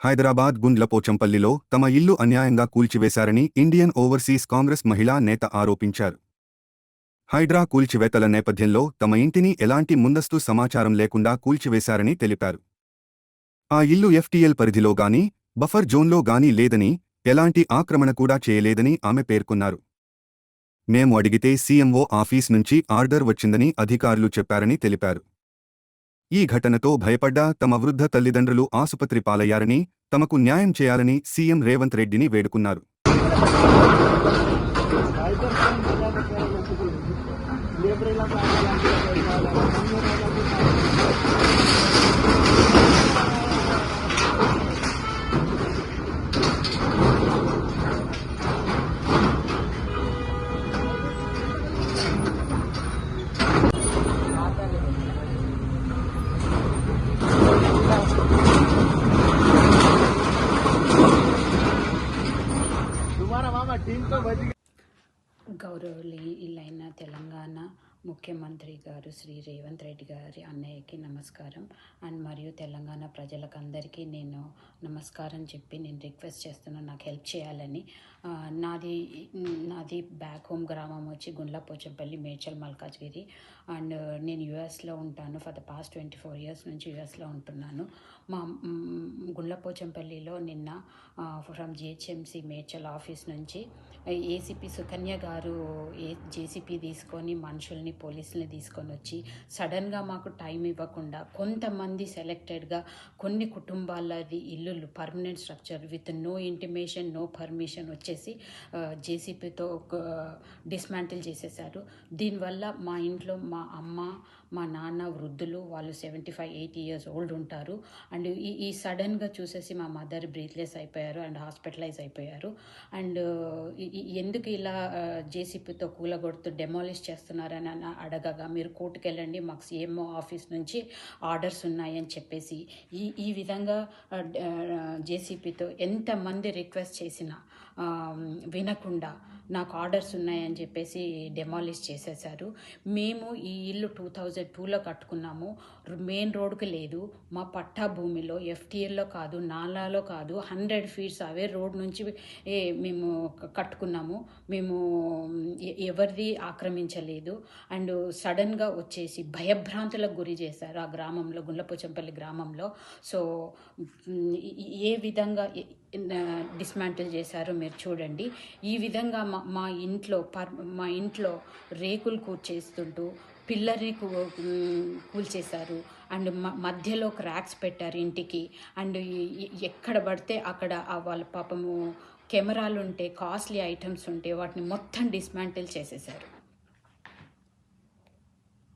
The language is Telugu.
హైదరాబాద్ గుండ్లపోచంపల్లిలో తమ ఇల్లు అన్యాయంగా కూల్చివేశారని ఇండియన్ ఓవర్సీస్ కాంగ్రెస్ మహిళా నేత ఆరోపించారు. హైడ్రా కూల్చివేతల నేపథ్యంలో తమ ఇంటిని ఎలాంటి ముందస్తు సమాచారం లేకుండా కూల్చివేశారని తెలిపారు. ఆ ఇల్లు ఎఫ్టీఎల్ పరిధిలో గానీ, బఫర్ జోన్లో గానీ లేదని, ఎలాంటి ఆక్రమణ కూడా చేయలేదని ఆమె పేర్కొన్నారు. మేము అడిగితే సీఎంఓ ఆఫీస్ నుంచి ఆర్డర్ వచ్చిందని అధికారులు చెప్పారని తెలిపారు. ఈ ఘటనతో భయపడ్డ తమ వృద్ధ తల్లిదండ్రులు ఆసుపత్రి పాలయ్యారని, తమకు న్యాయం చేయాలని సీఎం రేవంత్ రెడ్డిని వేడుకున్నారు. గౌరవనీయులైన తెలంగాణ ముఖ్యమంత్రి గారు శ్రీ రేవంత్ రెడ్డి గారి అన్నయ్యకి నమస్కారం. అండ్ మరియు తెలంగాణ ప్రజలకందరికీ నేను నమస్కారం చెప్పి నేను రిక్వెస్ట్ చేస్తున్నాను, నాకు హెల్ప్ చేయాలని. నాది బ్యాక్ హోమ్ గ్రామం వచ్చి గుండ్లపోచంపల్లి, మేడ్చల్, మల్కాజ్గిరి. అండ్ నేను యూఎస్లో ఉంటాను. ఫర్ ద పాస్ట్ 24 years నుంచి యూఎస్లో ఉంటున్నాను. మా గుండ్లపోచంపల్లిలో నిన్న ఫ్రమ్ జిహెచ్ఎంసీ మేడ్చల్ ఆఫీస్ నుంచి ఏసీపీ సుకన్య గారు జేసీపీ తీసుకొని మనుషుల్ని, పోలీసుల్ని తీసుకొని వచ్చి సడన్గా మాకు టైం ఇవ్వకుండా కొంతమంది సెలెక్టెడ్గా కొన్ని కుటుంబాలది ఇల్లులు permanent structure with no intimation, no permission వచ్చేసి జేసీపీతో డిస్మాంటిల్ చేసేసారు. దీనివల్ల మా ఇంట్లో మా అమ్మ, మా నాన్న వృద్ధులు, వాళ్ళు 75-80 years old ఉంటారు. అండ్ ఈ సడన్గా చూసేసి మా మదర్ బ్రీత్లెస్ అయిపోయారు అండ్ హాస్పిటలైజ్ అయిపోయారు. అండ్ ఎందుకు ఇలా జేసీపీతో కూలగొడుతూ డెమాలిష్ చేస్తున్నారని అడగగా, మీరు కోర్టుకు వెళ్ళండి, మాకు సీఎంఓ ఆఫీస్ నుంచి ఆర్డర్స్ ఉన్నాయని చెప్పేసి ఈ విధంగా జేసీపీతో ఎంతమంది రిక్వెస్ట్ చేసినా వినకుండా నాకు ఆర్డర్స్ ఉన్నాయని చెప్పేసి డెమాలిష్ చేసేసారు. మేము ఈ ఇల్లు 2002లో కట్టుకున్నాము. మెయిన్ రోడ్డుకి లేదు, మా పట్టా భూమిలో ఎఫ్టీఎల్లో కాదు, నాలాలో కాదు, 100 feet అవే రోడ్ నుంచి మేము కట్టుకున్నాము. మేము ఎవరిది ఆక్రమించలేదు. అండ్ సడన్గా వచ్చేసి భయభ్రాంతులకు గురి చేశారు ఆ గ్రామంలో, గుండ్లపోచంపల్లి గ్రామంలో. సో ఏ విధంగా డిస్మాంటిల్ చేశారో మీరు చూడండి. ఈ విధంగా మా ఇంట్లో రేకులు కూర్చేస్తుంటూ పిల్లర్ని కూల్చేశారు. అండ్ మధ్యలో క్రాక్స్ పెట్టారు ఇంటికి. అండ్ ఎక్కడ పడితే అక్కడ వాళ్ళ పాపము కెమెరాలు ఉంటే, కాస్ట్లీ ఐటమ్స్ ఉంటే వాటిని మొత్తం డిస్మాంటిల్ చేసేశారు.